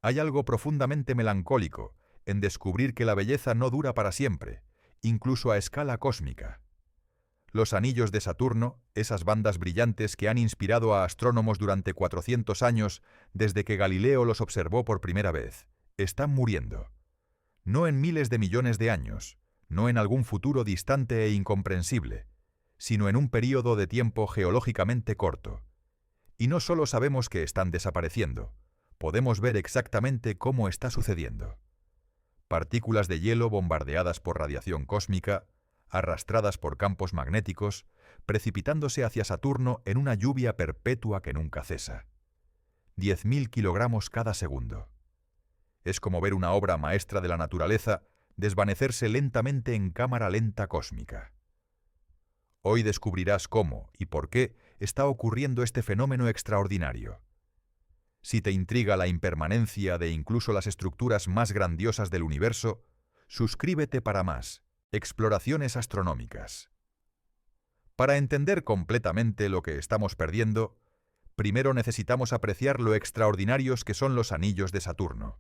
Hay algo profundamente melancólico en descubrir que la belleza no dura para siempre, incluso a escala cósmica. Los anillos de Saturno, esas bandas brillantes que han inspirado a astrónomos durante 400 años desde que Galileo los observó por primera vez, están muriendo. No en miles de millones de años, no en algún futuro distante e incomprensible, sino en un período de tiempo geológicamente corto. Y no solo sabemos que están desapareciendo, podemos ver exactamente cómo está sucediendo. Partículas de hielo bombardeadas por radiación cósmica, arrastradas por campos magnéticos, precipitándose hacia Saturno en una lluvia perpetua que nunca cesa. 10.000 kilogramos cada segundo. Es como ver una obra maestra de la naturaleza desvanecerse lentamente en cámara lenta cósmica. Hoy descubrirás cómo y por qué está ocurriendo este fenómeno extraordinario. Si te intriga la impermanencia de incluso las estructuras más grandiosas del universo, suscríbete para más exploraciones astronómicas. Para entender completamente lo que estamos perdiendo, primero necesitamos apreciar lo extraordinarios que son los anillos de Saturno.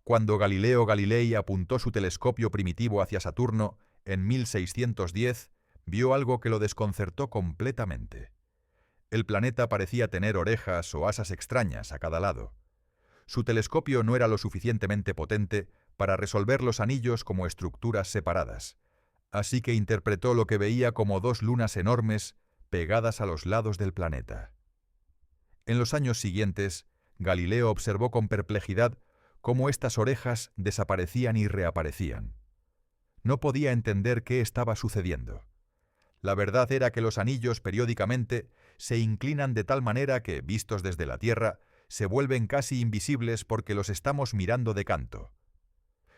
Cuando Galileo Galilei apuntó su telescopio primitivo hacia Saturno en 1610, vio algo que lo desconcertó completamente. El planeta parecía tener orejas o asas extrañas a cada lado. Su telescopio no era lo suficientemente potente para resolver los anillos como estructuras separadas, así que interpretó lo que veía como dos lunas enormes pegadas a los lados del planeta. En los años siguientes, Galileo observó con perplejidad cómo estas orejas desaparecían y reaparecían. No podía entender qué estaba sucediendo. La verdad era que los anillos periódicamente se inclinan de tal manera que, vistos desde la Tierra, se vuelven casi invisibles porque los estamos mirando de canto.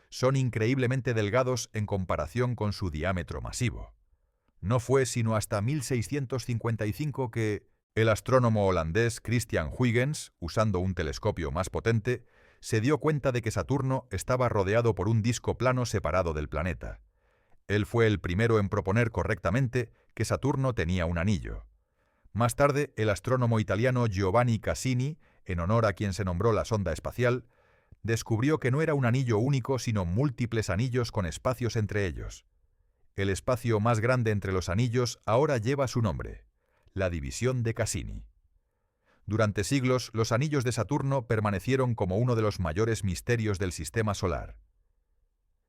Son increíblemente delgados en comparación con su diámetro masivo. No fue sino hasta 1655 que el astrónomo holandés Christian Huygens, usando un telescopio más potente, se dio cuenta de que Saturno estaba rodeado por un disco plano separado del planeta. Él fue el primero en proponer correctamente que Saturno tenía un anillo. Más tarde, el astrónomo italiano Giovanni Cassini, en honor a quien se nombró la sonda espacial, descubrió que no era un anillo único, sino múltiples anillos con espacios entre ellos. El espacio más grande entre los anillos ahora lleva su nombre, la división de Cassini. Durante siglos, los anillos de Saturno permanecieron como uno de los mayores misterios del sistema solar.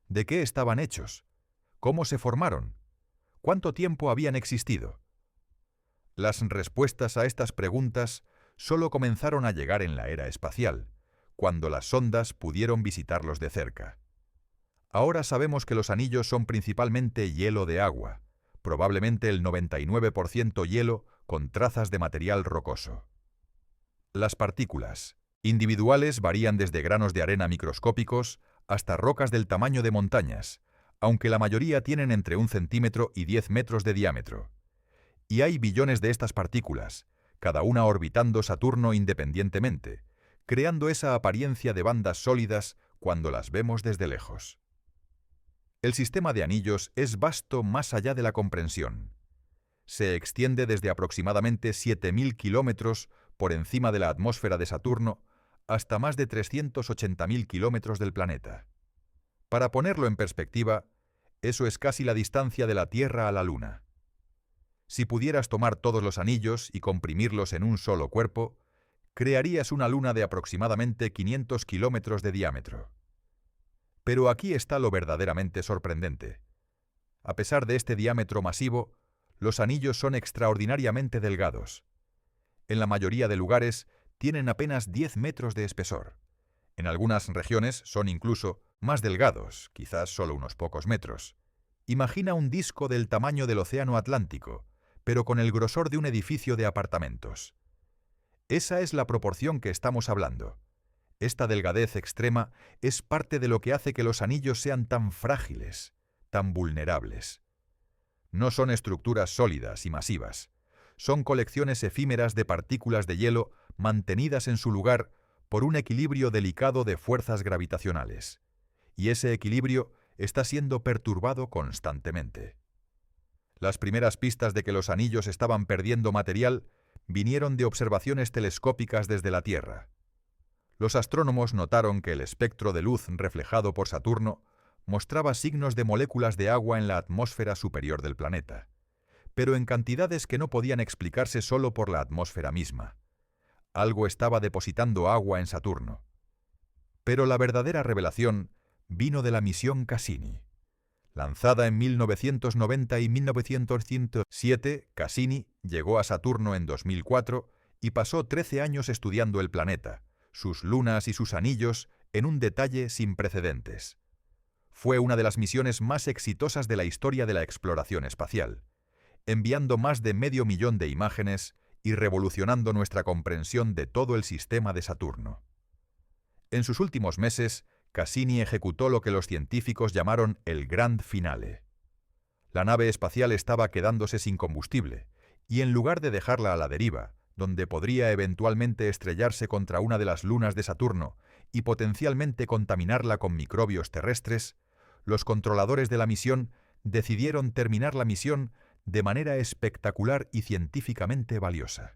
¿De qué estaban hechos? ¿Cómo se formaron? ¿Cuánto tiempo habían existido? Las respuestas a estas preguntas solo comenzaron a llegar en la era espacial, cuando las sondas pudieron visitarlos de cerca. Ahora sabemos que los anillos son principalmente hielo de agua, probablemente el 99% hielo con trazas de material rocoso. Las partículas individuales varían desde granos de arena microscópicos hasta rocas del tamaño de montañas, aunque la mayoría tienen entre 1 centímetro y 10 metros de diámetro. Y hay billones de estas partículas, cada una orbitando Saturno independientemente, creando esa apariencia de bandas sólidas cuando las vemos desde lejos. El sistema de anillos es vasto más allá de la comprensión. Se extiende desde aproximadamente 7.000 kilómetros por encima de la atmósfera de Saturno hasta más de 380.000 kilómetros del planeta. Para ponerlo en perspectiva, eso es casi la distancia de la Tierra a la Luna. Si pudieras tomar todos los anillos y comprimirlos en un solo cuerpo, crearías una luna de aproximadamente 500 kilómetros de diámetro. Pero aquí está lo verdaderamente sorprendente. A pesar de este diámetro masivo, los anillos son extraordinariamente delgados. En la mayoría de lugares tienen apenas 10 metros de espesor. En algunas regiones son incluso más delgados, quizás solo unos pocos metros. Imagina un disco del tamaño del océano Atlántico, pero con el grosor de un edificio de apartamentos. Esa es la proporción que estamos hablando. Esta delgadez extrema es parte de lo que hace que los anillos sean tan frágiles, tan vulnerables. No son estructuras sólidas y masivas. Son colecciones efímeras de partículas de hielo mantenidas en su lugar por un equilibrio delicado de fuerzas gravitacionales. Y ese equilibrio está siendo perturbado constantemente. Las primeras pistas de que los anillos estaban perdiendo material vinieron de observaciones telescópicas desde la Tierra. Los astrónomos notaron que el espectro de luz reflejado por Saturno mostraba signos de moléculas de agua en la atmósfera superior del planeta, pero en cantidades que no podían explicarse solo por la atmósfera misma. Algo estaba depositando agua en Saturno. Pero la verdadera revelación vino de la misión Cassini. Lanzada en 1990 y 1907, Cassini llegó a Saturno en 2004 y pasó 13 años estudiando el planeta, sus lunas y sus anillos en un detalle sin precedentes. Fue una de las misiones más exitosas de la historia de la exploración espacial, enviando más de 500.000 de imágenes y revolucionando nuestra comprensión de todo el sistema de Saturno. En sus últimos meses, Cassini ejecutó lo que los científicos llamaron el Grand Finale. La nave espacial estaba quedándose sin combustible, y en lugar de dejarla a la deriva, donde podría eventualmente estrellarse contra una de las lunas de Saturno y potencialmente contaminarla con microbios terrestres, los controladores de la misión decidieron terminar la misión de manera espectacular y científicamente valiosa.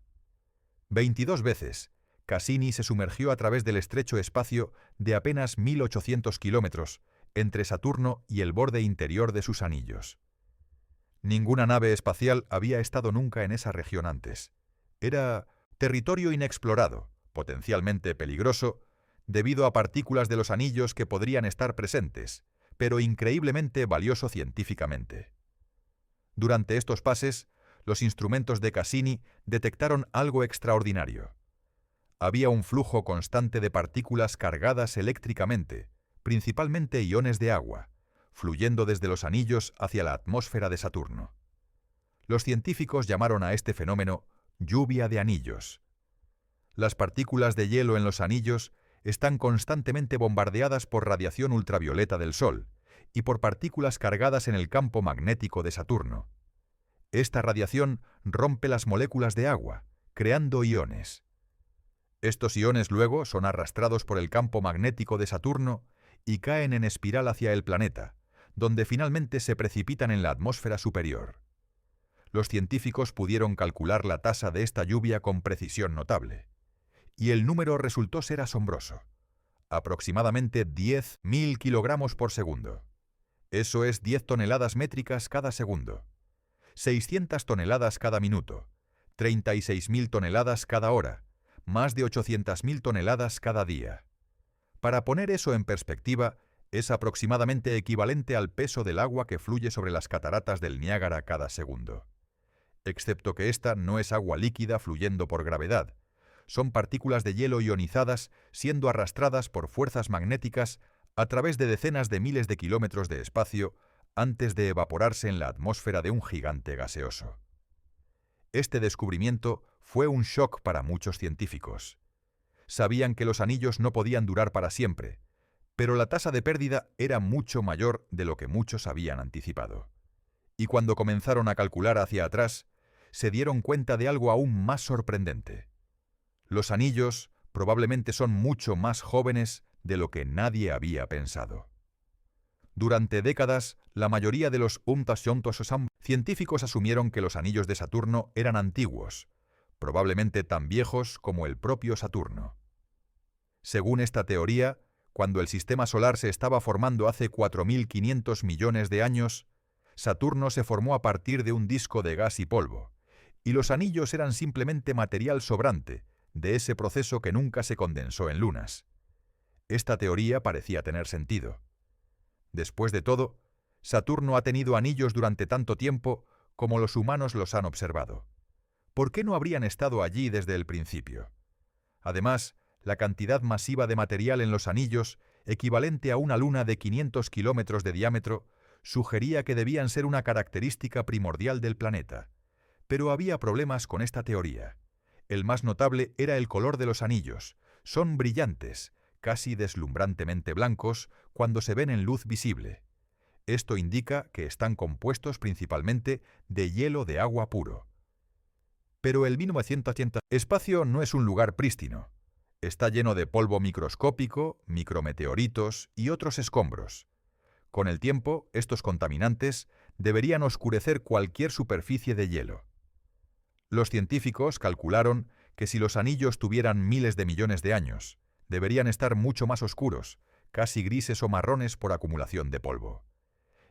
22 veces, Cassini se sumergió a través del estrecho espacio de apenas 1.800 kilómetros entre Saturno y el borde interior de sus anillos. Ninguna nave espacial había estado nunca en esa región antes. Era territorio inexplorado, potencialmente peligroso, debido a partículas de los anillos que podrían estar presentes, pero increíblemente valioso científicamente. Durante estos pases, los instrumentos de Cassini detectaron algo extraordinario. Había un flujo constante de partículas cargadas eléctricamente, principalmente iones de agua, fluyendo desde los anillos hacia la atmósfera de Saturno. Los científicos llamaron a este fenómeno lluvia de anillos. Las partículas de hielo en los anillos están constantemente bombardeadas por radiación ultravioleta del Sol y por partículas cargadas en el campo magnético de Saturno. Esta radiación rompe las moléculas de agua, creando iones. Estos iones luego son arrastrados por el campo magnético de Saturno y caen en espiral hacia el planeta, donde finalmente se precipitan en la atmósfera superior. Los científicos pudieron calcular la tasa de esta lluvia con precisión notable, y el número resultó ser asombroso. Aproximadamente 10.000 kilogramos por segundo. Eso es 10 toneladas métricas cada segundo. 600 toneladas cada minuto. 36.000 toneladas cada hora. Más de 800.000 toneladas cada día. Para poner eso en perspectiva, es aproximadamente equivalente al peso del agua que fluye sobre las cataratas del Niágara cada segundo. Excepto que esta no es agua líquida fluyendo por gravedad. Son partículas de hielo ionizadas siendo arrastradas por fuerzas magnéticas a través de decenas de miles de kilómetros de espacio antes de evaporarse en la atmósfera de un gigante gaseoso. Este descubrimiento fue un shock para muchos científicos. Sabían que los anillos no podían durar para siempre, pero la tasa de pérdida era mucho mayor de lo que muchos habían anticipado. Y cuando comenzaron a calcular hacia atrás, se dieron cuenta de algo aún más sorprendente. Los anillos probablemente son mucho más jóvenes de lo que nadie había pensado. Durante décadas, la mayoría de los científicos asumieron que los anillos de Saturno eran antiguos, probablemente tan viejos como el propio Saturno. Según esta teoría, cuando el sistema solar se estaba formando hace 4.500 millones de años, Saturno se formó a partir de un disco de gas y polvo, y los anillos eran simplemente material sobrante de ese proceso que nunca se condensó en lunas. Esta teoría parecía tener sentido. Después de todo, Saturno ha tenido anillos durante tanto tiempo como los humanos los han observado. ¿Por qué no habrían estado allí desde el principio? Además, la cantidad masiva de material en los anillos, equivalente a una luna de 500 kilómetros de diámetro, sugería que debían ser una característica primordial del planeta. Pero había problemas con esta teoría. El más notable era el color de los anillos. Son brillantes, casi deslumbrantemente blancos, cuando se ven en luz visible. Esto indica que están compuestos principalmente de hielo de agua puro. Pero el 1980 espacio no es un lugar prístino. Está lleno de polvo microscópico, micrometeoritos y otros escombros. Con el tiempo, estos contaminantes deberían oscurecer cualquier superficie de hielo. Los científicos calcularon que si los anillos tuvieran miles de millones de años, Deberían estar mucho más oscuros, casi grises o marrones por acumulación de polvo.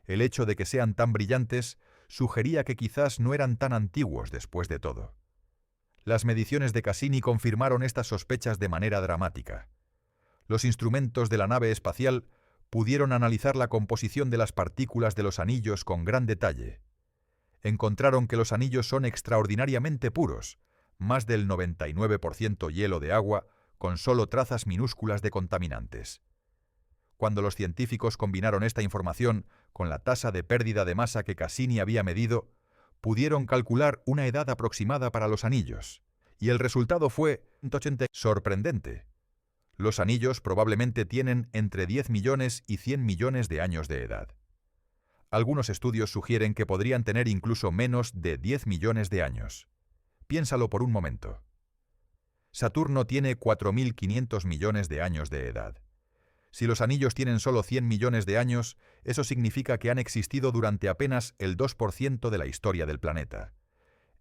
El hecho de que sean tan brillantes sugería que quizás no eran tan antiguos después de todo. Las mediciones de Cassini confirmaron estas sospechas de manera dramática. Los instrumentos de la nave espacial pudieron analizar la composición de las partículas de los anillos con gran detalle. Encontraron que los anillos son extraordinariamente puros, más del 99% hielo de agua, con solo trazas minúsculas de contaminantes. Cuando los científicos combinaron esta información con la tasa de pérdida de masa que Cassini había medido, pudieron calcular una edad aproximada para los anillos, y el resultado fue 180 sorprendente. Los anillos probablemente tienen entre 10 millones y 100 millones de años de edad. Algunos estudios sugieren que podrían tener incluso menos de 10 millones de años. Piénsalo por un momento. Saturno tiene 4.500 millones de años de edad. Si los anillos tienen solo 100 millones de años, eso significa que han existido durante apenas el 2% de la historia del planeta.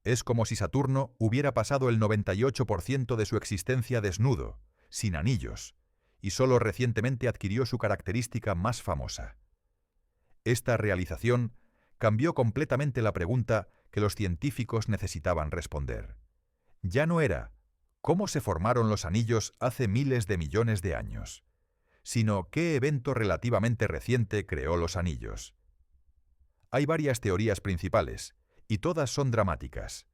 Es como si Saturno hubiera pasado el 98% de su existencia desnudo, sin anillos, y solo recientemente adquirió su característica más famosa. Esta realización cambió completamente la pregunta que los científicos necesitaban responder. Ya no era ¿cómo se formaron los anillos hace miles de millones de años?, sino ¿qué evento relativamente reciente creó los anillos? Hay varias teorías principales, y todas son dramáticas.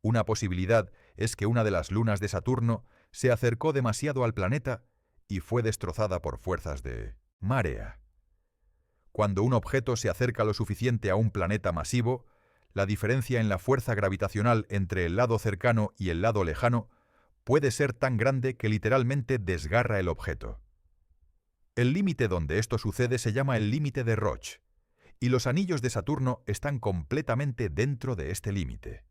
Una posibilidad es que una de las lunas de Saturno se acercó demasiado al planeta y fue destrozada por fuerzas de marea. Cuando un objeto se acerca lo suficiente a un planeta masivo, la diferencia en la fuerza gravitacional entre el lado cercano y el lado lejano puede ser tan grande que literalmente desgarra el objeto. El límite donde esto sucede se llama el límite de Roche, y los anillos de Saturno están completamente dentro de este límite.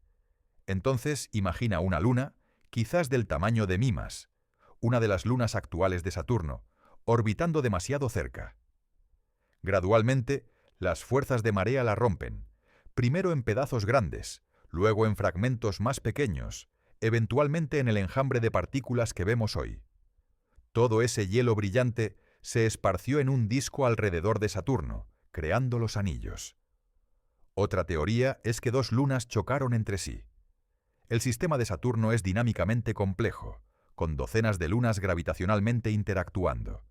Entonces, imagina una luna, quizás del tamaño de Mimas, una de las lunas actuales de Saturno, orbitando demasiado cerca. Gradualmente, las fuerzas de marea la rompen, primero en pedazos grandes, luego en fragmentos más pequeños, eventualmente en el enjambre de partículas que vemos hoy. Todo ese hielo brillante se esparció en un disco alrededor de Saturno, creando los anillos. Otra teoría es que dos lunas chocaron entre sí. El sistema de Saturno es dinámicamente complejo, con docenas de lunas gravitacionalmente interactuando.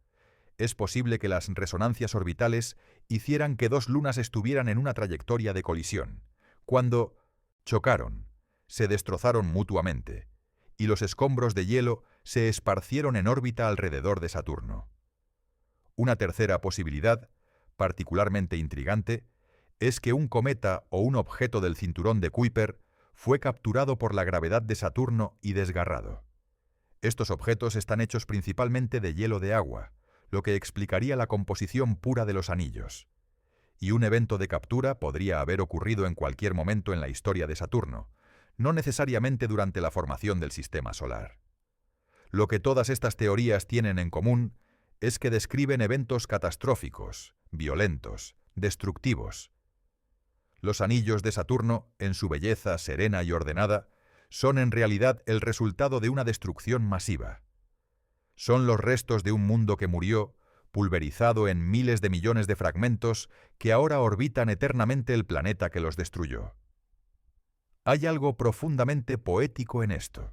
Es posible que las resonancias orbitales hicieran que dos lunas estuvieran en una trayectoria de colisión. Cuando chocaron, se destrozaron mutuamente, y los escombros de hielo se esparcieron en órbita alrededor de Saturno. Una tercera posibilidad, particularmente intrigante, es que un cometa o un objeto del cinturón de Kuiper fue capturado por la gravedad de Saturno y desgarrado. Estos objetos están hechos principalmente de hielo de agua, lo que explicaría la composición pura de los anillos. Y un evento de captura podría haber ocurrido en cualquier momento en la historia de Saturno, no necesariamente durante la formación del sistema solar. Lo que todas estas teorías tienen en común es que describen eventos catastróficos, violentos, destructivos. Los anillos de Saturno, en su belleza serena y ordenada, son en realidad el resultado de una destrucción masiva. Son los restos de un mundo que murió, pulverizado en miles de millones de fragmentos que ahora orbitan eternamente el planeta que los destruyó. Hay algo profundamente poético en esto.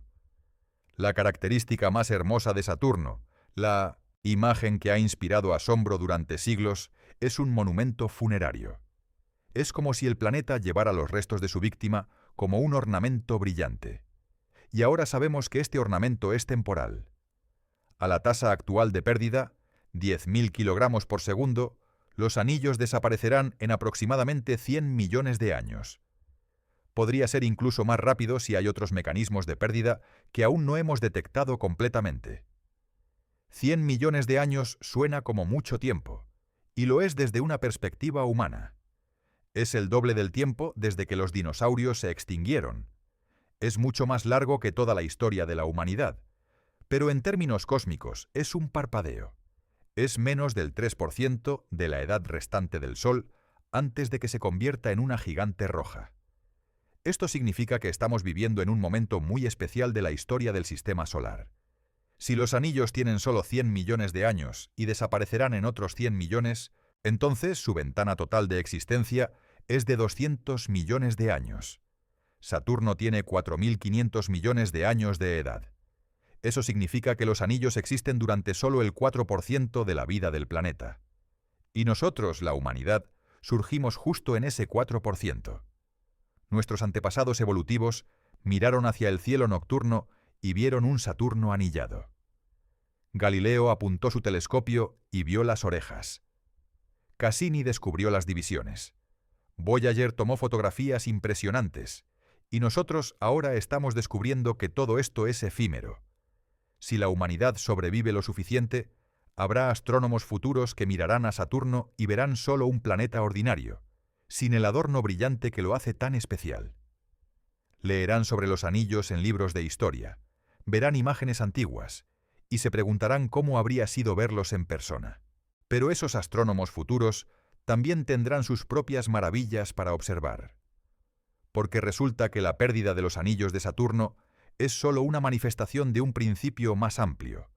La característica más hermosa de Saturno, la imagen que ha inspirado asombro durante siglos, es un monumento funerario. Es como si el planeta llevara los restos de su víctima como un ornamento brillante. Y ahora sabemos que este ornamento es temporal. A la tasa actual de pérdida, 10.000 kilogramos por segundo, los anillos desaparecerán en aproximadamente 100 millones de años. Podría ser incluso más rápido si hay otros mecanismos de pérdida que aún no hemos detectado completamente. 100 millones de años suena como mucho tiempo, y lo es desde una perspectiva humana. Es el doble del tiempo desde que los dinosaurios se extinguieron. Es mucho más largo que toda la historia de la humanidad, pero en términos cósmicos es un parpadeo. Es menos del 3% de la edad restante del Sol antes de que se convierta en una gigante roja. Esto significa que estamos viviendo en un momento muy especial de la historia del sistema solar. Si los anillos tienen solo 100 millones de años y desaparecerán en otros 100 millones, entonces su ventana total de existencia es de 200 millones de años. Saturno tiene 4.500 millones de años de edad. Eso significa que los anillos existen durante solo el 4% de la vida del planeta. Y nosotros, la humanidad, surgimos justo en ese 4%. Nuestros antepasados evolutivos miraron hacia el cielo nocturno y vieron un Saturno anillado. Galileo apuntó su telescopio y vio las orejas. Cassini descubrió las divisiones. Voyager tomó fotografías impresionantes, y nosotros ahora estamos descubriendo que todo esto es efímero. Si la humanidad sobrevive lo suficiente, habrá astrónomos futuros que mirarán a Saturno y verán solo un planeta ordinario, sin el adorno brillante que lo hace tan especial. Leerán sobre los anillos en libros de historia, verán imágenes antiguas, y se preguntarán cómo habría sido verlos en persona. Pero esos astrónomos futuros también tendrán sus propias maravillas para observar. Porque resulta que la pérdida de los anillos de Saturno es solo una manifestación de un principio más amplio.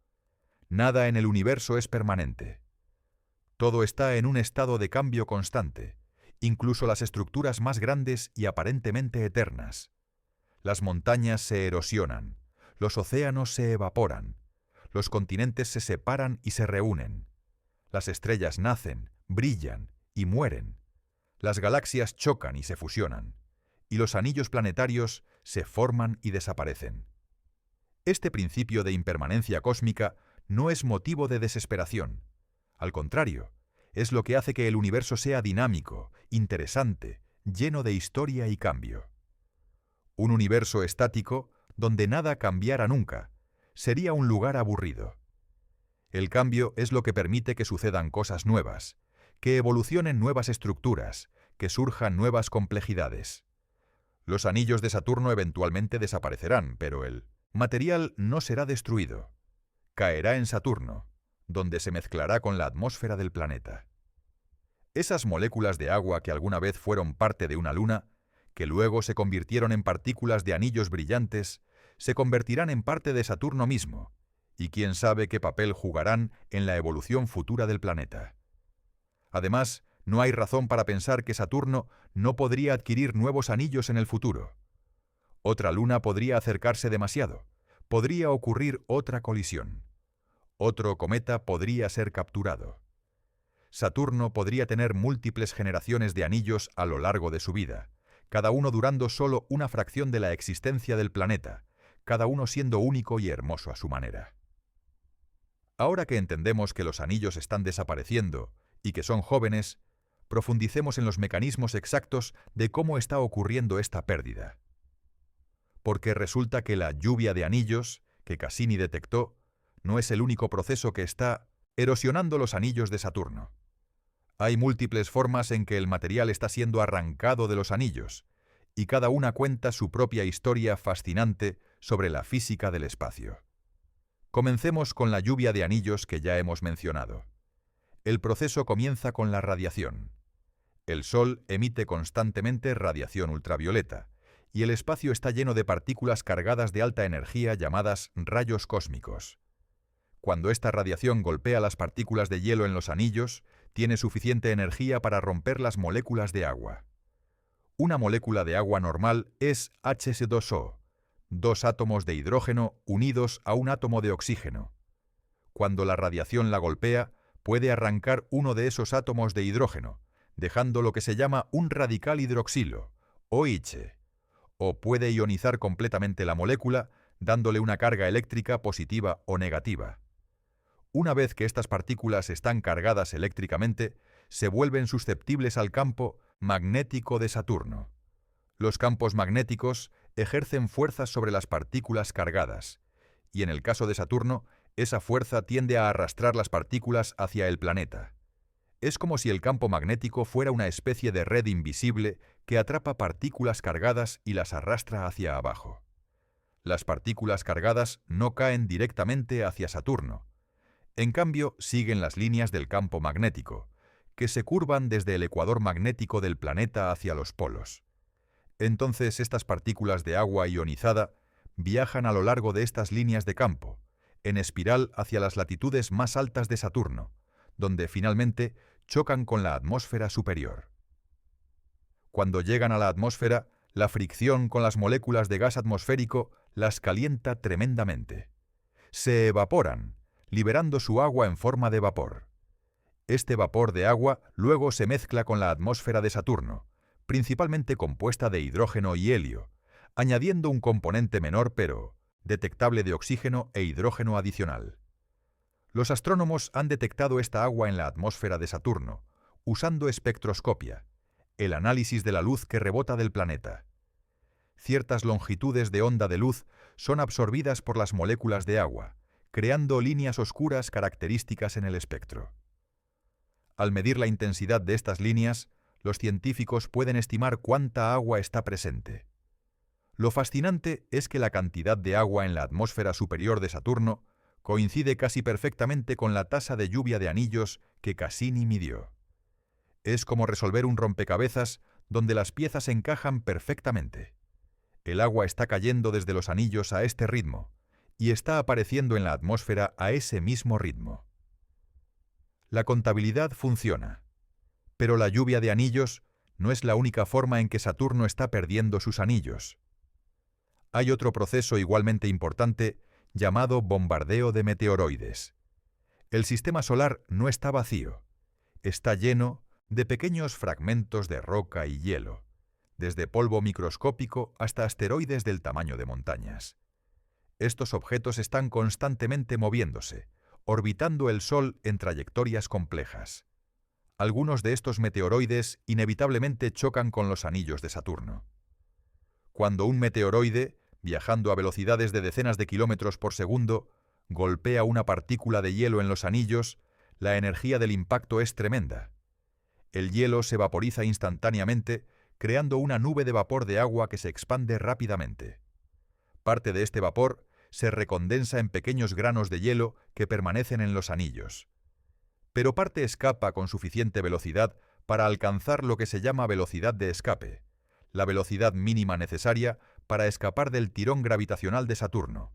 Nada en el universo es permanente. Todo está en un estado de cambio constante, incluso las estructuras más grandes y aparentemente eternas. Las montañas se erosionan, los océanos se evaporan, los continentes se separan y se reúnen. Las estrellas nacen, brillan y mueren. Las galaxias chocan y se fusionan, y los anillos planetarios se forman y desaparecen. Este principio de impermanencia cósmica no es motivo de desesperación. Al contrario, es lo que hace que el universo sea dinámico, interesante, lleno de historia y cambio. Un universo estático, donde nada cambiara nunca, sería un lugar aburrido. El cambio es lo que permite que sucedan cosas nuevas, que evolucionen nuevas estructuras, que surjan nuevas complejidades. Los anillos de Saturno eventualmente desaparecerán, pero el material no será destruido. Caerá en Saturno, donde se mezclará con la atmósfera del planeta. Esas moléculas de agua que alguna vez fueron parte de una luna, que luego se convirtieron en partículas de anillos brillantes, se convertirán en parte de Saturno mismo, y quién sabe qué papel jugarán en la evolución futura del planeta. Además, no hay razón para pensar que Saturno no podría adquirir nuevos anillos en el futuro. Otra luna podría acercarse demasiado, podría ocurrir otra colisión. Otro cometa podría ser capturado. Saturno podría tener múltiples generaciones de anillos a lo largo de su vida, cada uno durando solo una fracción de la existencia del planeta, cada uno siendo único y hermoso a su manera. Ahora que entendemos que los anillos están desapareciendo y que son jóvenes, profundicemos en los mecanismos exactos de cómo está ocurriendo esta pérdida. Porque resulta que la lluvia de anillos, que Cassini detectó, no es el único proceso que está erosionando los anillos de Saturno. Hay múltiples formas en que el material está siendo arrancado de los anillos, y cada una cuenta su propia historia fascinante sobre la física del espacio. Comencemos con la lluvia de anillos que ya hemos mencionado. El proceso comienza con la radiación. El Sol emite constantemente radiación ultravioleta, y el espacio está lleno de partículas cargadas de alta energía llamadas rayos cósmicos. Cuando esta radiación golpea las partículas de hielo en los anillos, tiene suficiente energía para romper las moléculas de agua. Una molécula de agua normal es H2O, dos átomos de hidrógeno unidos a un átomo de oxígeno. Cuando la radiación la golpea, puede arrancar uno de esos átomos de hidrógeno, dejando lo que se llama un radical hidroxilo, OH, o puede ionizar completamente la molécula, dándole una carga eléctrica positiva o negativa. Una vez que estas partículas están cargadas eléctricamente, se vuelven susceptibles al campo magnético de Saturno. Los campos magnéticos ejercen fuerzas sobre las partículas cargadas, y en el caso de Saturno, esa fuerza tiende a arrastrar las partículas hacia el planeta. Es como si el campo magnético fuera una especie de red invisible que atrapa partículas cargadas y las arrastra hacia abajo. Las partículas cargadas no caen directamente hacia Saturno. En cambio, siguen las líneas del campo magnético, que se curvan desde el ecuador magnético del planeta hacia los polos. Entonces estas partículas de agua ionizada viajan a lo largo de estas líneas de campo, en espiral hacia las latitudes más altas de Saturno, donde finalmente chocan con la atmósfera superior. Cuando llegan a la atmósfera, la fricción con las moléculas de gas atmosférico las calienta tremendamente. Se evaporan, liberando su agua en forma de vapor. Este vapor de agua luego se mezcla con la atmósfera de Saturno, principalmente compuesta de hidrógeno y helio, añadiendo un componente menor pero detectable de oxígeno e hidrógeno adicional. Los astrónomos han detectado esta agua en la atmósfera de Saturno, usando espectroscopia, el análisis de la luz que rebota del planeta. Ciertas longitudes de onda de luz son absorbidas por las moléculas de agua, creando líneas oscuras características en el espectro. Al medir la intensidad de estas líneas, los científicos pueden estimar cuánta agua está presente. Lo fascinante es que la cantidad de agua en la atmósfera superior de Saturno coincide casi perfectamente con la tasa de lluvia de anillos que Cassini midió. Es como resolver un rompecabezas donde las piezas encajan perfectamente. El agua está cayendo desde los anillos a este ritmo y está apareciendo en la atmósfera a ese mismo ritmo. La contabilidad funciona, pero la lluvia de anillos no es la única forma en que Saturno está perdiendo sus anillos. Hay otro proceso igualmente importante llamado bombardeo de meteoroides. El sistema solar no está vacío, está lleno de pequeños fragmentos de roca y hielo, desde polvo microscópico hasta asteroides del tamaño de montañas. Estos objetos están constantemente moviéndose, orbitando el Sol en trayectorias complejas. Algunos de estos meteoroides inevitablemente chocan con los anillos de Saturno. Cuando un meteoroide, viajando a velocidades de decenas de kilómetros por segundo, golpea una partícula de hielo en los anillos, la energía del impacto es tremenda. El hielo se vaporiza instantáneamente, creando una nube de vapor de agua que se expande rápidamente. Parte de este vapor se recondensa en pequeños granos de hielo que permanecen en los anillos. Pero parte escapa con suficiente velocidad para alcanzar lo que se llama velocidad de escape, la velocidad mínima necesaria para escapar del tirón gravitacional de Saturno.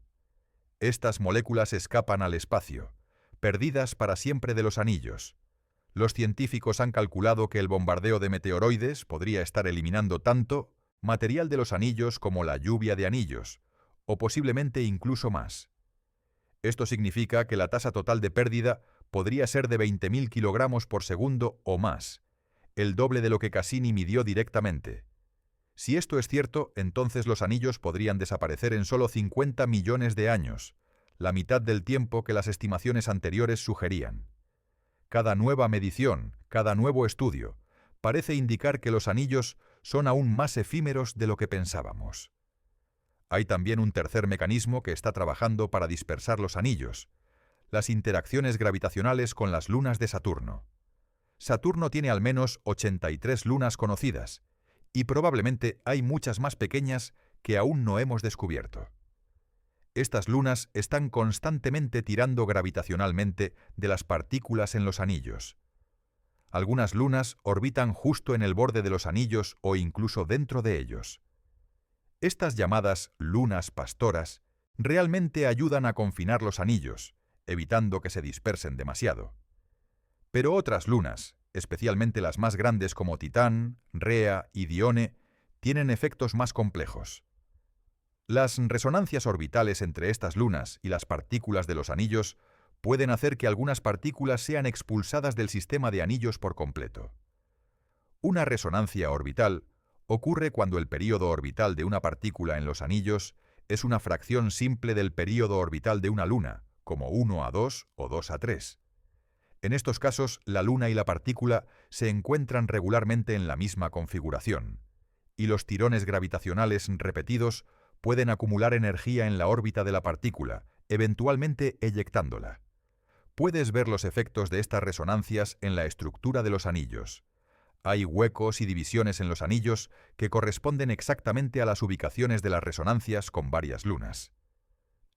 Estas moléculas escapan al espacio, perdidas para siempre de los anillos. Los científicos han calculado que el bombardeo de meteoroides podría estar eliminando tanto material de los anillos como la lluvia de anillos, o posiblemente incluso más. Esto significa que la tasa total de pérdida podría ser de 20.000 kilogramos por segundo o más, el doble de lo que Cassini midió directamente. Si esto es cierto, entonces los anillos podrían desaparecer en solo 50 millones de años, la mitad del tiempo que las estimaciones anteriores sugerían. Cada nueva medición, cada nuevo estudio, parece indicar que los anillos son aún más efímeros de lo que pensábamos. Hay también un tercer mecanismo que está trabajando para dispersar los anillos: las interacciones gravitacionales con las lunas de Saturno. Saturno tiene al menos 83 lunas conocidas, y probablemente hay muchas más pequeñas que aún no hemos descubierto. Estas lunas están constantemente tirando gravitacionalmente de las partículas en los anillos. Algunas lunas orbitan justo en el borde de los anillos o incluso dentro de ellos. Estas llamadas lunas pastoras realmente ayudan a confinar los anillos, evitando que se dispersen demasiado. Pero otras lunas, especialmente las más grandes como Titán, Rea y Dione, tienen efectos más complejos. Las resonancias orbitales entre estas lunas y las partículas de los anillos pueden hacer que algunas partículas sean expulsadas del sistema de anillos por completo. Una resonancia orbital ocurre cuando el período orbital de una partícula en los anillos es una fracción simple del período orbital de una luna, como 1:2 o 2:3. En estos casos, la luna y la partícula se encuentran regularmente en la misma configuración, y los tirones gravitacionales repetidos pueden acumular energía en la órbita de la partícula, eventualmente eyectándola. Puedes ver los efectos de estas resonancias en la estructura de los anillos. Hay huecos y divisiones en los anillos que corresponden exactamente a las ubicaciones de las resonancias con varias lunas.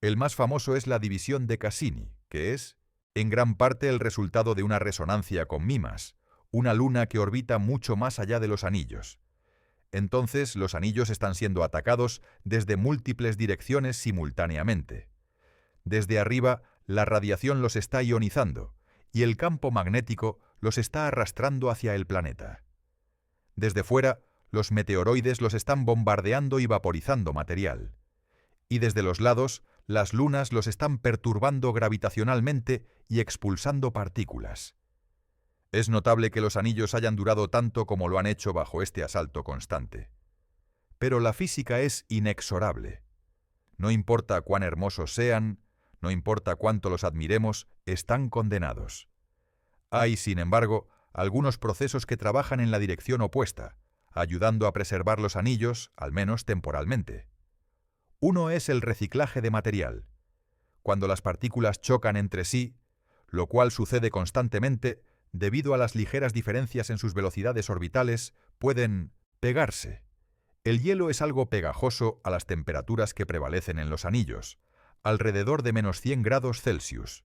El más famoso es la división de Cassini, que es, en gran parte, el resultado de una resonancia con Mimas, una luna que orbita mucho más allá de los anillos. Entonces, los anillos están siendo atacados desde múltiples direcciones simultáneamente. Desde arriba, la radiación los está ionizando, y el campo magnético los está arrastrando hacia el planeta. Desde fuera, los meteoroides los están bombardeando y vaporizando material. Y desde los lados, las lunas los están perturbando gravitacionalmente y expulsando partículas. Es notable que los anillos hayan durado tanto como lo han hecho bajo este asalto constante. Pero la física es inexorable. No importa cuán hermosos sean, no importa cuánto los admiremos, están condenados. Hay, sin embargo, algunos procesos que trabajan en la dirección opuesta, ayudando a preservar los anillos, al menos temporalmente. Uno es el reciclaje de material. Cuando las partículas chocan entre sí, lo cual sucede constantemente, debido a las ligeras diferencias en sus velocidades orbitales, pueden pegarse. El hielo es algo pegajoso a las temperaturas que prevalecen en los anillos, alrededor de -100 grados Celsius.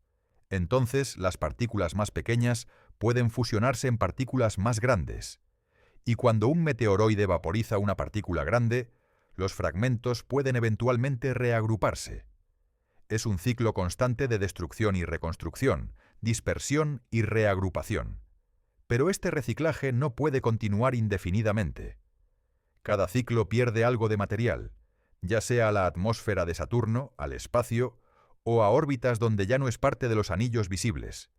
Entonces, las partículas más pequeñas pueden fusionarse en partículas más grandes. Y cuando un meteoroide vaporiza una partícula grande, los fragmentos pueden eventualmente reagruparse. Es un ciclo constante de destrucción y reconstrucción, dispersión y reagrupación. Pero este reciclaje no puede continuar indefinidamente. Cada ciclo pierde algo de material, ya sea a la atmósfera de Saturno, al espacio, o a órbitas donde ya no es parte de los anillos visibles.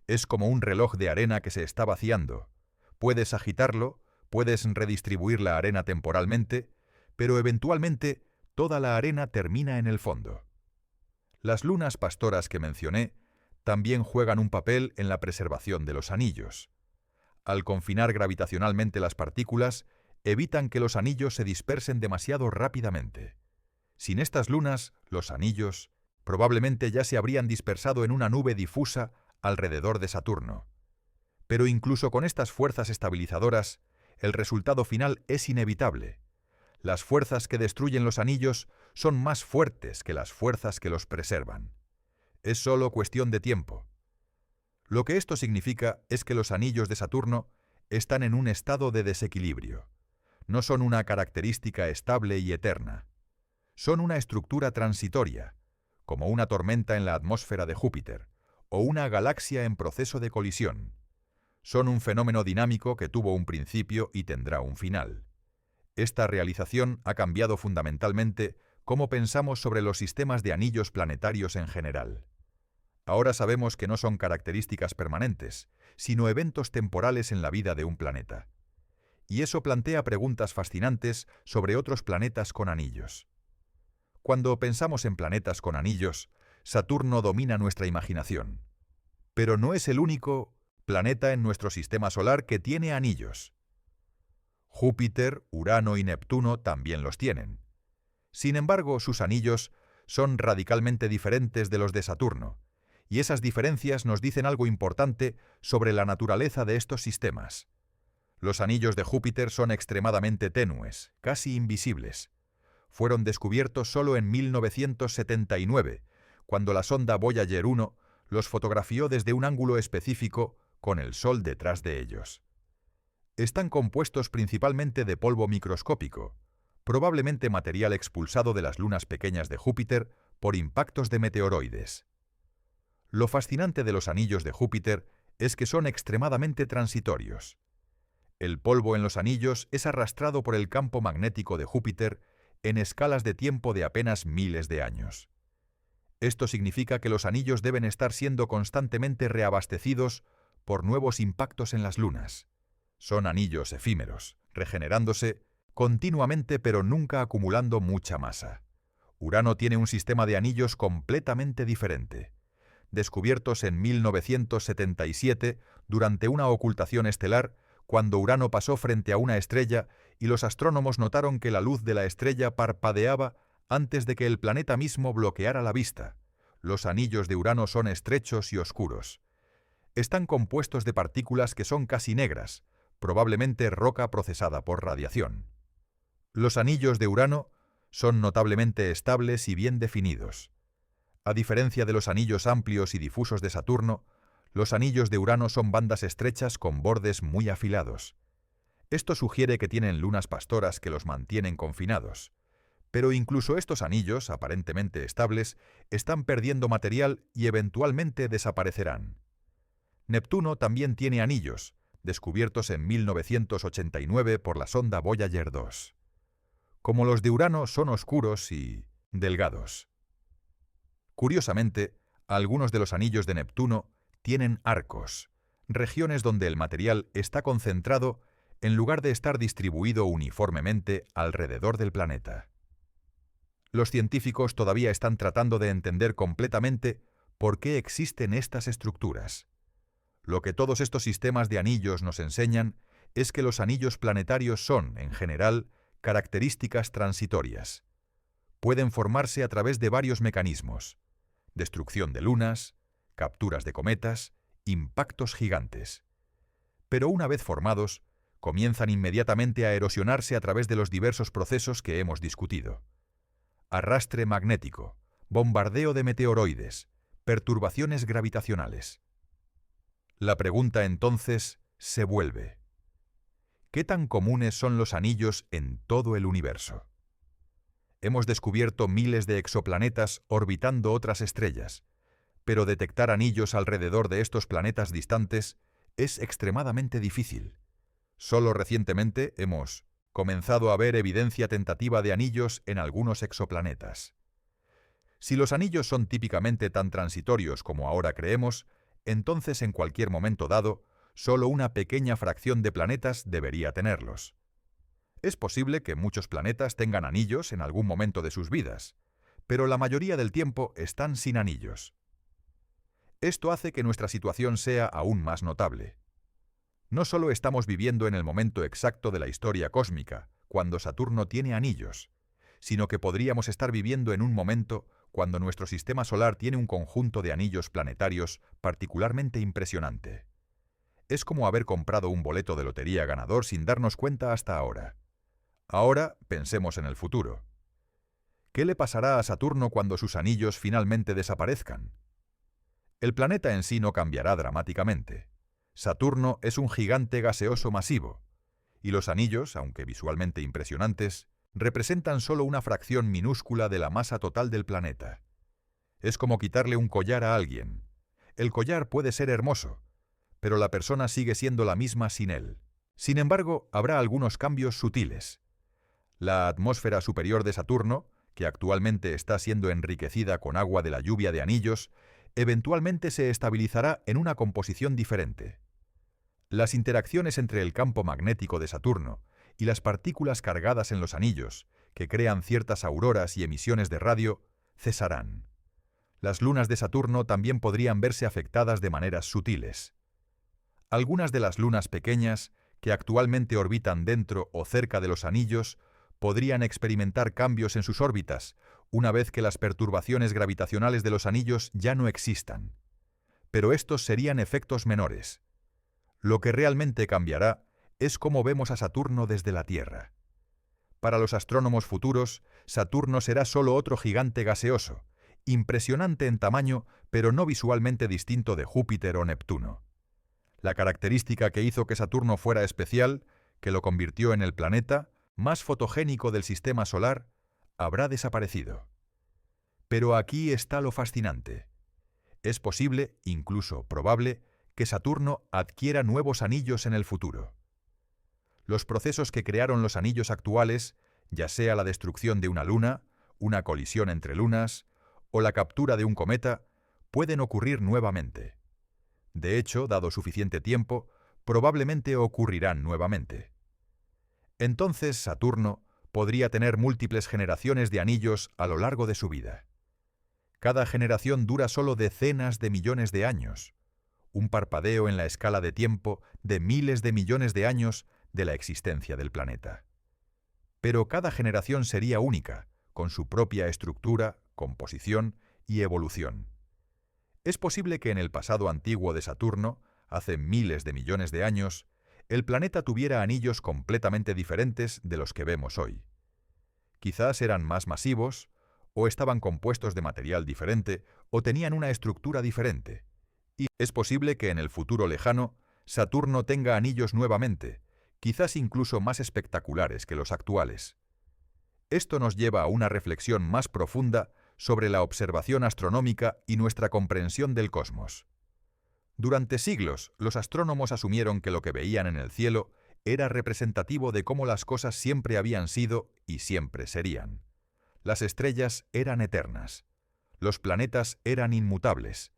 Es como un reloj de arena que se está vaciando. Puedes agitarlo, puedes redistribuir la arena temporalmente, pero eventualmente toda la arena termina en el fondo. Las lunas pastoras que mencioné también juegan un papel en la preservación de los anillos. Al confinar gravitacionalmente las partículas, evitan que los anillos se dispersen demasiado rápidamente. Sin estas lunas, los anillos probablemente ya se habrían dispersado en una nube difusa alrededor de Saturno. Pero incluso con estas fuerzas estabilizadoras, el resultado final es inevitable. Las fuerzas que destruyen los anillos son más fuertes que las fuerzas que los preservan. Es solo cuestión de tiempo. Lo que esto significa es que los anillos de Saturno están en un estado de desequilibrio. No son una característica estable y eterna. Son una estructura transitoria, como una tormenta en la atmósfera de Júpiter, o una galaxia en proceso de colisión. Son un fenómeno dinámico que tuvo un principio y tendrá un final. Esta realización ha cambiado fundamentalmente cómo pensamos sobre los sistemas de anillos planetarios en general. Ahora sabemos que no son características permanentes, sino eventos temporales en la vida de un planeta. Y eso plantea preguntas fascinantes sobre otros planetas con anillos. Cuando pensamos en planetas con anillos, Saturno domina nuestra imaginación. Pero no es el único planeta en nuestro sistema solar que tiene anillos. Júpiter, Urano y Neptuno también los tienen. Sin embargo, sus anillos son radicalmente diferentes de los de Saturno, y esas diferencias nos dicen algo importante sobre la naturaleza de estos sistemas. Los anillos de Júpiter son extremadamente tenues, casi invisibles. Fueron descubiertos solo en 1979, cuando la sonda Voyager 1 los fotografió desde un ángulo específico con el Sol detrás de ellos. Están compuestos principalmente de polvo microscópico, probablemente material expulsado de las lunas pequeñas de Júpiter por impactos de meteoroides. Lo fascinante de los anillos de Júpiter es que son extremadamente transitorios. El polvo en los anillos es arrastrado por el campo magnético de Júpiter en escalas de tiempo de apenas miles de años. Esto significa que los anillos deben estar siendo constantemente reabastecidos por nuevos impactos en las lunas. Son anillos efímeros, regenerándose continuamente pero nunca acumulando mucha masa. Urano tiene un sistema de anillos completamente diferente. Descubiertos en 1977 durante una ocultación estelar, cuando Urano pasó frente a una estrella y los astrónomos notaron que la luz de la estrella parpadeaba antes de que el planeta mismo bloqueara la vista. Los anillos de Urano son estrechos y oscuros. Están compuestos de partículas que son casi negras, probablemente roca procesada por radiación. Los anillos de Urano son notablemente estables y bien definidos. A diferencia de los anillos amplios y difusos de Saturno, los anillos de Urano son bandas estrechas con bordes muy afilados. Esto sugiere que tienen lunas pastoras que los mantienen confinados, Pero incluso estos anillos, aparentemente estables, están perdiendo material y eventualmente desaparecerán. Neptuno también tiene anillos, descubiertos en 1989 por la sonda Voyager 2. Como los de Urano, son oscuros y delgados. Curiosamente, algunos de los anillos de Neptuno tienen arcos, regiones donde el material está concentrado en lugar de estar distribuido uniformemente alrededor del planeta. Los científicos todavía están tratando de entender completamente por qué existen estas estructuras. Lo que todos estos sistemas de anillos nos enseñan es que los anillos planetarios son, en general, características transitorias. Pueden formarse a través de varios mecanismos: destrucción de lunas, capturas de cometas, impactos gigantes. Pero una vez formados, comienzan inmediatamente a erosionarse a través de los diversos procesos que hemos discutido: arrastre magnético, bombardeo de meteoroides, perturbaciones gravitacionales. La pregunta entonces se vuelve: ¿qué tan comunes son los anillos en todo el universo? Hemos descubierto miles de exoplanetas orbitando otras estrellas, pero detectar anillos alrededor de estos planetas distantes es extremadamente difícil. Solo recientemente hemos comenzado a ver evidencia tentativa de anillos en algunos exoplanetas. Si los anillos son típicamente tan transitorios como ahora creemos, entonces en cualquier momento dado, solo una pequeña fracción de planetas debería tenerlos. Es posible que muchos planetas tengan anillos en algún momento de sus vidas, pero la mayoría del tiempo están sin anillos. Esto hace que nuestra situación sea aún más notable. No solo estamos viviendo en el momento exacto de la historia cósmica, cuando Saturno tiene anillos, sino que podríamos estar viviendo en un momento cuando nuestro sistema solar tiene un conjunto de anillos planetarios particularmente impresionante. Es como haber comprado un boleto de lotería ganador sin darnos cuenta hasta ahora. Ahora pensemos en el futuro. ¿Qué le pasará a Saturno cuando sus anillos finalmente desaparezcan? El planeta en sí no cambiará dramáticamente. Saturno es un gigante gaseoso masivo, y los anillos, aunque visualmente impresionantes, representan solo una fracción minúscula de la masa total del planeta. Es como quitarle un collar a alguien. El collar puede ser hermoso, pero la persona sigue siendo la misma sin él. Sin embargo, habrá algunos cambios sutiles. La atmósfera superior de Saturno, que actualmente está siendo enriquecida con agua de la lluvia de anillos, eventualmente se estabilizará en una composición diferente. Las interacciones entre el campo magnético de Saturno y las partículas cargadas en los anillos, que crean ciertas auroras y emisiones de radio, cesarán. Las lunas de Saturno también podrían verse afectadas de maneras sutiles. Algunas de las lunas pequeñas, que actualmente orbitan dentro o cerca de los anillos, podrían experimentar cambios en sus órbitas, una vez que las perturbaciones gravitacionales de los anillos ya no existan. Pero estos serían efectos menores. Lo que realmente cambiará es cómo vemos a Saturno desde la Tierra. Para los astrónomos futuros, Saturno será solo otro gigante gaseoso, impresionante en tamaño, pero no visualmente distinto de Júpiter o Neptuno. La característica que hizo que Saturno fuera especial, que lo convirtió en el planeta más fotogénico del sistema solar, habrá desaparecido. Pero aquí está lo fascinante. Es posible, incluso probable, que Saturno adquiera nuevos anillos en el futuro. Los procesos que crearon los anillos actuales, ya sea la destrucción de una luna, una colisión entre lunas o la captura de un cometa, pueden ocurrir nuevamente. De hecho, dado suficiente tiempo, probablemente ocurrirán nuevamente. Entonces Saturno podría tener múltiples generaciones de anillos a lo largo de su vida. Cada generación dura solo decenas de millones de años, un parpadeo en la escala de tiempo de miles de millones de años de la existencia del planeta. Pero cada generación sería única, con su propia estructura, composición y evolución. Es posible que en el pasado antiguo de Saturno, hace miles de millones de años, el planeta tuviera anillos completamente diferentes de los que vemos hoy. Quizás eran más masivos, o estaban compuestos de material diferente, o tenían una estructura diferente. Y es posible que en el futuro lejano, Saturno tenga anillos nuevamente, quizás incluso más espectaculares que los actuales. Esto nos lleva a una reflexión más profunda sobre la observación astronómica y nuestra comprensión del cosmos. Durante siglos, los astrónomos asumieron que lo que veían en el cielo era representativo de cómo las cosas siempre habían sido y siempre serían. Las estrellas eran eternas. Los planetas eran inmutables.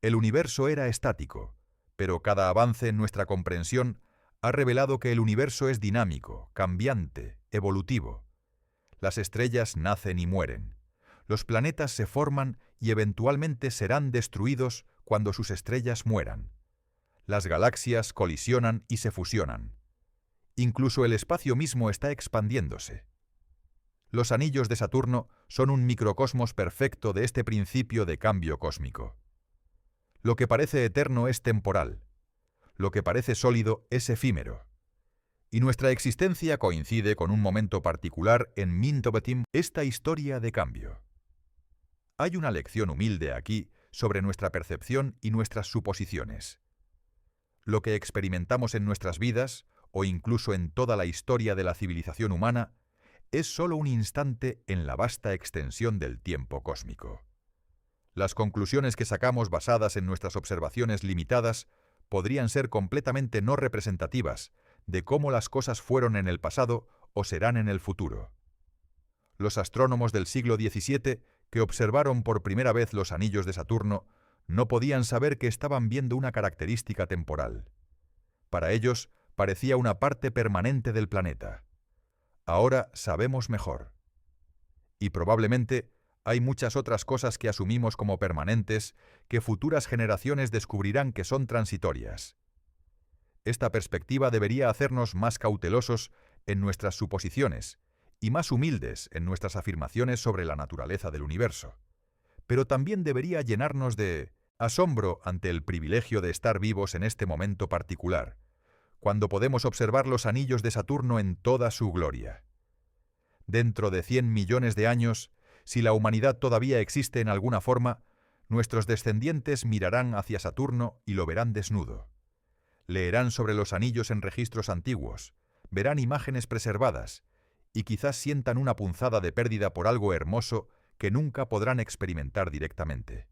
El universo era estático, pero cada avance en nuestra comprensión ha revelado que el universo es dinámico, cambiante, evolutivo. Las estrellas nacen y mueren. Los planetas se forman y eventualmente serán destruidos cuando sus estrellas mueran. Las galaxias colisionan y se fusionan. Incluso el espacio mismo está expandiéndose. Los anillos de Saturno son un microcosmos perfecto de este principio de cambio cósmico. Lo que parece eterno es temporal. Lo que parece sólido es efímero. Y nuestra existencia coincide con un momento particular en Mintobetim, esta historia de cambio. Hay una lección humilde aquí sobre nuestra percepción y nuestras suposiciones. Lo que experimentamos en nuestras vidas, o incluso en toda la historia de la civilización humana, es solo un instante en la vasta extensión del tiempo cósmico. Las conclusiones que sacamos basadas en nuestras observaciones limitadas podrían ser completamente no representativas de cómo las cosas fueron en el pasado o serán en el futuro. Los astrónomos del siglo XVII, que observaron por primera vez los anillos de Saturno, no podían saber que estaban viendo una característica temporal. Para ellos, parecía una parte permanente del planeta. Ahora sabemos mejor. Y probablemente hay muchas otras cosas que asumimos como permanentes que futuras generaciones descubrirán que son transitorias. Esta perspectiva debería hacernos más cautelosos en nuestras suposiciones y más humildes en nuestras afirmaciones sobre la naturaleza del universo. Pero también debería llenarnos de asombro ante el privilegio de estar vivos en este momento particular, cuando podemos observar los anillos de Saturno en toda su gloria. Dentro de 100 millones de años, si la humanidad todavía existe en alguna forma, nuestros descendientes mirarán hacia Saturno y lo verán desnudo. Leerán sobre los anillos en registros antiguos, verán imágenes preservadas, y quizás sientan una punzada de pérdida por algo hermoso que nunca podrán experimentar directamente.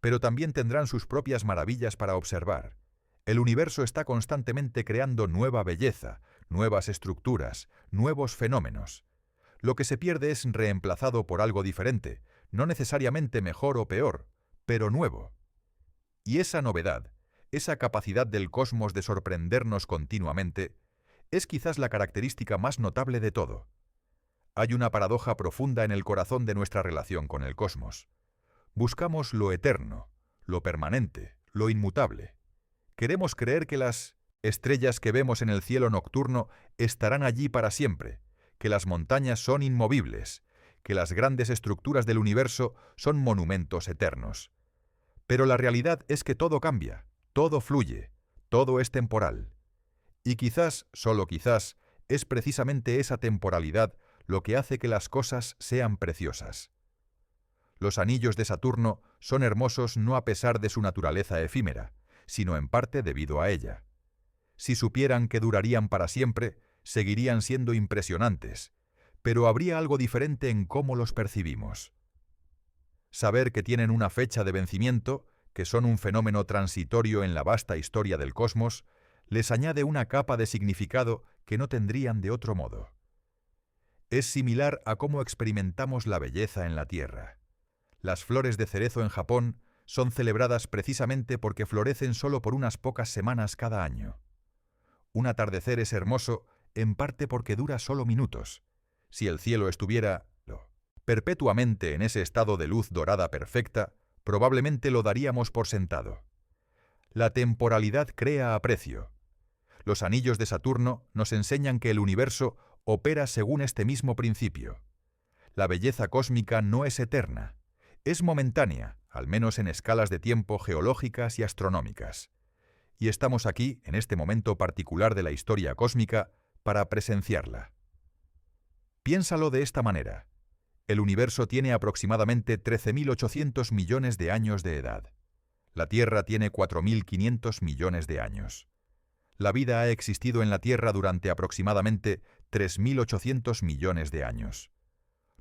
Pero también tendrán sus propias maravillas para observar. El universo está constantemente creando nueva belleza, nuevas estructuras, nuevos fenómenos. Lo que se pierde es reemplazado por algo diferente, no necesariamente mejor o peor, pero nuevo. Y esa novedad, esa capacidad del cosmos de sorprendernos continuamente, es quizás la característica más notable de todo. Hay una paradoja profunda en el corazón de nuestra relación con el cosmos. Buscamos lo eterno, lo permanente, lo inmutable. Queremos creer que las estrellas que vemos en el cielo nocturno estarán allí para siempre, que las montañas son inmovibles, que las grandes estructuras del universo son monumentos eternos. Pero la realidad es que todo cambia, todo fluye, todo es temporal. Y quizás, solo quizás, es precisamente esa temporalidad lo que hace que las cosas sean preciosas. Los anillos de Saturno son hermosos no a pesar de su naturaleza efímera, sino en parte debido a ella. Si supieran que durarían para siempre, seguirían siendo impresionantes, pero habría algo diferente en cómo los percibimos. Saber que tienen una fecha de vencimiento, que son un fenómeno transitorio en la vasta historia del cosmos, les añade una capa de significado que no tendrían de otro modo. Es similar a cómo experimentamos la belleza en la Tierra. Las flores de cerezo en Japón son celebradas precisamente porque florecen solo por unas pocas semanas cada año. Un atardecer es hermoso en parte porque dura solo minutos. Si el cielo estuviera perpetuamente en ese estado de luz dorada perfecta, probablemente lo daríamos por sentado. La temporalidad crea aprecio. Los anillos de Saturno nos enseñan que el universo opera según este mismo principio. La belleza cósmica no es eterna, es momentánea, al menos en escalas de tiempo geológicas y astronómicas. Y estamos aquí, en este momento particular de la historia cósmica, para presenciarla. Piénsalo de esta manera. El universo tiene aproximadamente 13.800 millones de años de edad. La Tierra tiene 4.500 millones de años. La vida ha existido en la Tierra durante aproximadamente 3.800 millones de años.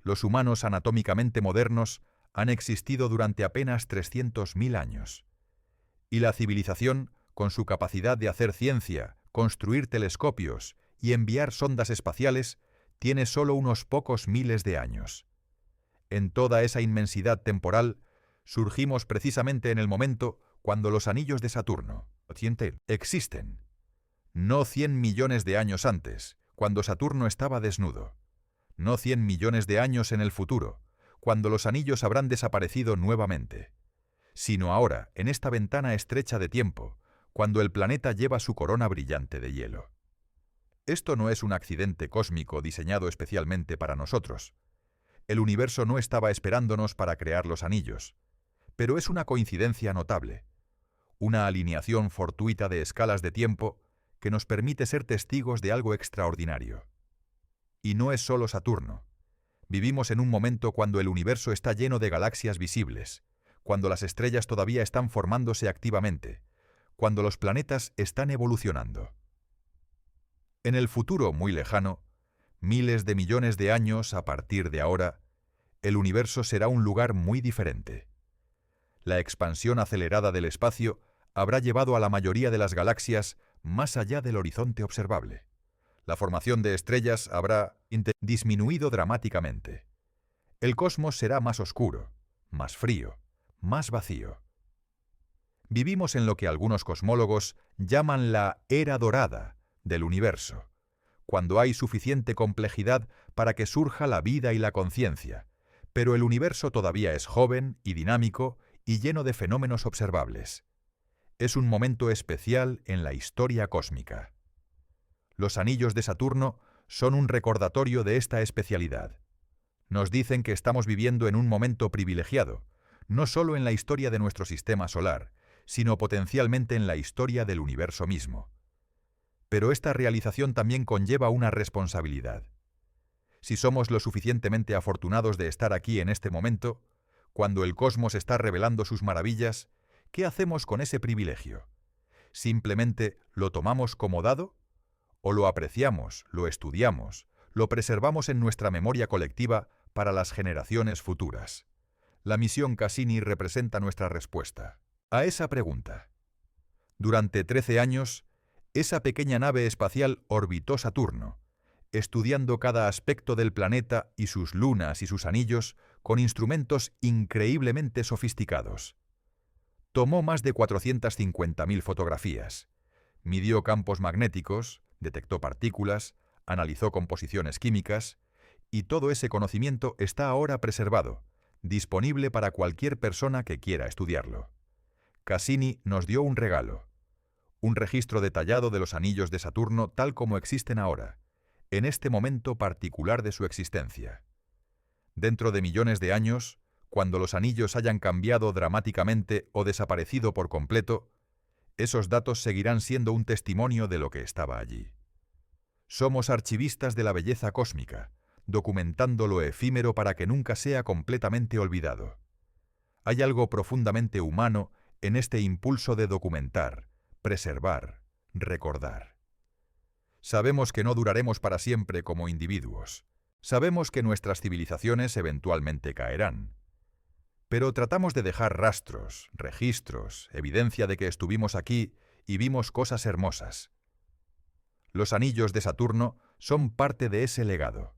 Los humanos anatómicamente modernos han existido durante apenas 300.000 años. Y la civilización, con su capacidad de hacer ciencia, construir telescopios y enviar sondas espaciales, tiene solo unos pocos miles de años. En toda esa inmensidad temporal, surgimos precisamente en el momento cuando los anillos de Saturno existen. No 100 millones de años antes, cuando Saturno estaba desnudo. No 100 millones de años en el futuro, cuando los anillos habrán desaparecido nuevamente. Sino ahora, en esta ventana estrecha de tiempo, cuando el planeta lleva su corona brillante de hielo. Esto no es un accidente cósmico diseñado especialmente para nosotros. El universo no estaba esperándonos para crear los anillos, pero es una coincidencia notable, una alineación fortuita de escalas de tiempo que nos permite ser testigos de algo extraordinario. Y no es solo Saturno. Vivimos en un momento cuando el universo está lleno de galaxias visibles, cuando las estrellas todavía están formándose activamente, cuando los planetas están evolucionando. En el futuro muy lejano, miles de millones de años a partir de ahora, el universo será un lugar muy diferente. La expansión acelerada del espacio habrá llevado a la mayoría de las galaxias más allá del horizonte observable. La formación de estrellas habrá disminuido dramáticamente. El cosmos será más oscuro, más frío, más vacío. Vivimos en lo que algunos cosmólogos llaman la era dorada del universo, cuando hay suficiente complejidad para que surja la vida y la conciencia, pero el universo todavía es joven y dinámico y lleno de fenómenos observables. Es un momento especial en la historia cósmica. Los anillos de Saturno son un recordatorio de esta especialidad. Nos dicen que estamos viviendo en un momento privilegiado, no solo en la historia de nuestro sistema solar, sino potencialmente en la historia del universo mismo. Pero esta realización también conlleva una responsabilidad. Si somos lo suficientemente afortunados de estar aquí en este momento, cuando el cosmos está revelando sus maravillas, ¿qué hacemos con ese privilegio? ¿Simplemente lo tomamos como dado? ¿O lo apreciamos, lo estudiamos, lo preservamos en nuestra memoria colectiva para las generaciones futuras? La misión Cassini representa nuestra respuesta a esa pregunta. Durante 13 años, esa pequeña nave espacial orbitó Saturno, estudiando cada aspecto del planeta y sus lunas y sus anillos con instrumentos increíblemente sofisticados. Tomó más de 450.000 fotografías, midió campos magnéticos, detectó partículas, analizó composiciones químicas, y todo ese conocimiento está ahora preservado, disponible para cualquier persona que quiera estudiarlo. Cassini nos dio un regalo, un registro detallado de los anillos de Saturno tal como existen ahora, en este momento particular de su existencia. Dentro de millones de años, cuando los anillos hayan cambiado dramáticamente o desaparecido por completo, esos datos seguirán siendo un testimonio de lo que estaba allí. Somos archivistas de la belleza cósmica, documentando lo efímero para que nunca sea completamente olvidado. Hay algo profundamente humano en este impulso de documentar, preservar, recordar. Sabemos que no duraremos para siempre como individuos. Sabemos que nuestras civilizaciones eventualmente caerán. Pero tratamos de dejar rastros, registros, evidencia de que estuvimos aquí y vimos cosas hermosas. Los anillos de Saturno son parte de ese legado.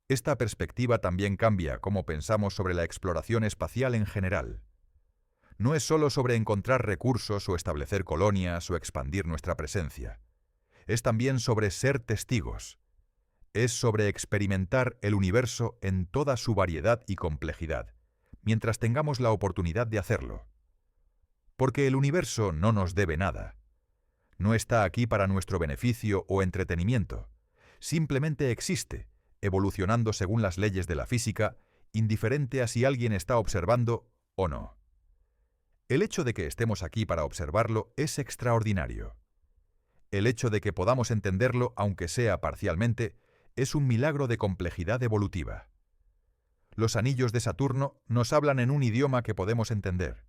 Esta perspectiva también cambia cómo pensamos sobre la exploración espacial en general. No es solo sobre encontrar recursos o establecer colonias o expandir nuestra presencia. Es también sobre ser testigos. Es sobre experimentar el universo en toda su variedad y complejidad, mientras tengamos la oportunidad de hacerlo. Porque el universo no nos debe nada. No está aquí para nuestro beneficio o entretenimiento. Simplemente existe, evolucionando según las leyes de la física, indiferente a si alguien está observando o no. El hecho de que estemos aquí para observarlo es extraordinario. El hecho de que podamos entenderlo, aunque sea parcialmente, es un milagro de complejidad evolutiva. Los anillos de Saturno nos hablan en un idioma que podemos entender.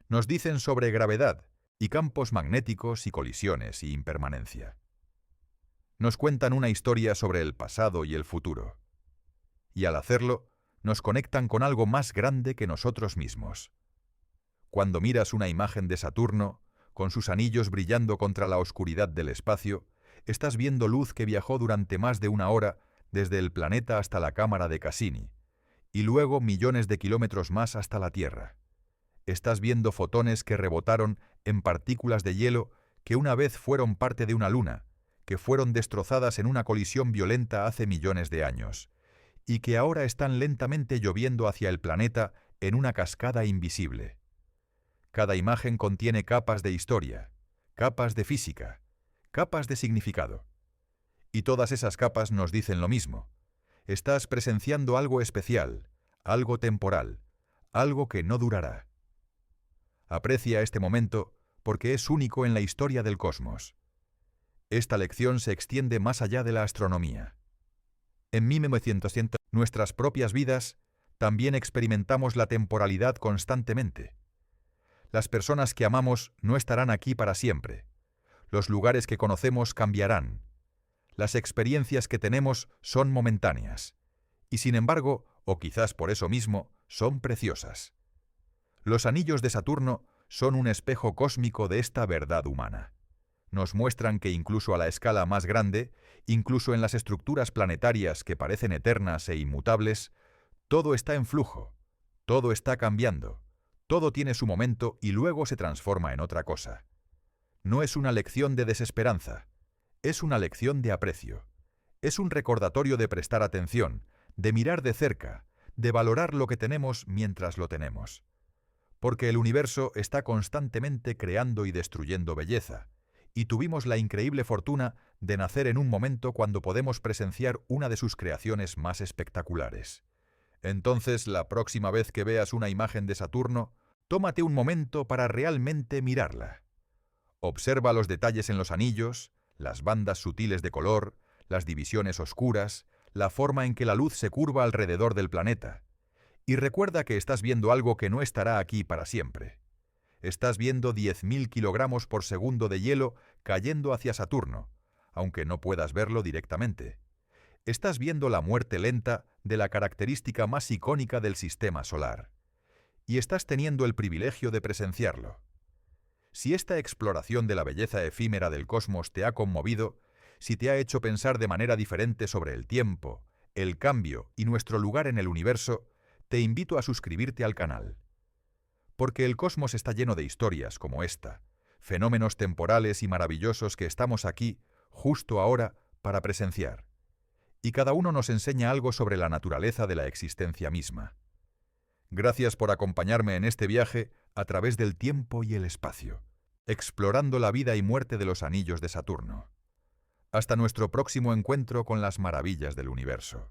Nos dicen sobre gravedad y campos magnéticos y colisiones y impermanencia. Nos cuentan una historia sobre el pasado y el futuro. Y al hacerlo, nos conectan con algo más grande que nosotros mismos. Cuando miras una imagen de Saturno, con sus anillos brillando contra la oscuridad del espacio, estás viendo luz que viajó durante más de una hora desde el planeta hasta la cámara de Cassini, y luego millones de kilómetros más hasta la Tierra. Estás viendo fotones que rebotaron en partículas de hielo que una vez fueron parte de una luna, que fueron destrozadas en una colisión violenta hace millones de años, y que ahora están lentamente lloviendo hacia el planeta en una cascada invisible. Cada imagen contiene capas de historia, capas de física, capas de significado. Y todas esas capas nos dicen lo mismo. Estás presenciando algo especial, algo temporal, algo que no durará. Aprecia este momento porque es único en la historia del cosmos. Esta lección se extiende más allá de la astronomía. En 1900, nuestras propias vidas, también experimentamos la temporalidad constantemente. Las personas que amamos no estarán aquí para siempre. Los lugares que conocemos cambiarán. Las experiencias que tenemos son momentáneas. Y sin embargo, o quizás por eso mismo, son preciosas. Los anillos de Saturno son un espejo cósmico de esta verdad humana. Nos muestran que incluso a la escala más grande, incluso en las estructuras planetarias que parecen eternas e inmutables, todo está en flujo, todo está cambiando, todo tiene su momento y luego se transforma en otra cosa. No es una lección de desesperanza, es una lección de aprecio. Es un recordatorio de prestar atención, de mirar de cerca, de valorar lo que tenemos mientras lo tenemos. Porque el universo está constantemente creando y destruyendo belleza, y tuvimos la increíble fortuna de nacer en un momento cuando podemos presenciar una de sus creaciones más espectaculares. Entonces, la próxima vez que veas una imagen de Saturno, tómate un momento para realmente mirarla. Observa los detalles en los anillos, las bandas sutiles de color, las divisiones oscuras, la forma en que la luz se curva alrededor del planeta. Y recuerda que estás viendo algo que no estará aquí para siempre. Estás viendo 10.000 kilogramos por segundo de hielo cayendo hacia Saturno, aunque no puedas verlo directamente. Estás viendo la muerte lenta de la característica más icónica del sistema solar. Y estás teniendo el privilegio de presenciarlo. Si esta exploración de la belleza efímera del cosmos te ha conmovido, si te ha hecho pensar de manera diferente sobre el tiempo, el cambio y nuestro lugar en el universo, te invito a suscribirte al canal. Porque el cosmos está lleno de historias como esta, fenómenos temporales y maravillosos que estamos aquí, justo ahora, para presenciar. Y cada uno nos enseña algo sobre la naturaleza de la existencia misma. Gracias por acompañarme en este viaje a través del tiempo y el espacio, explorando la vida y muerte de los anillos de Saturno. Hasta nuestro próximo encuentro con las maravillas del universo.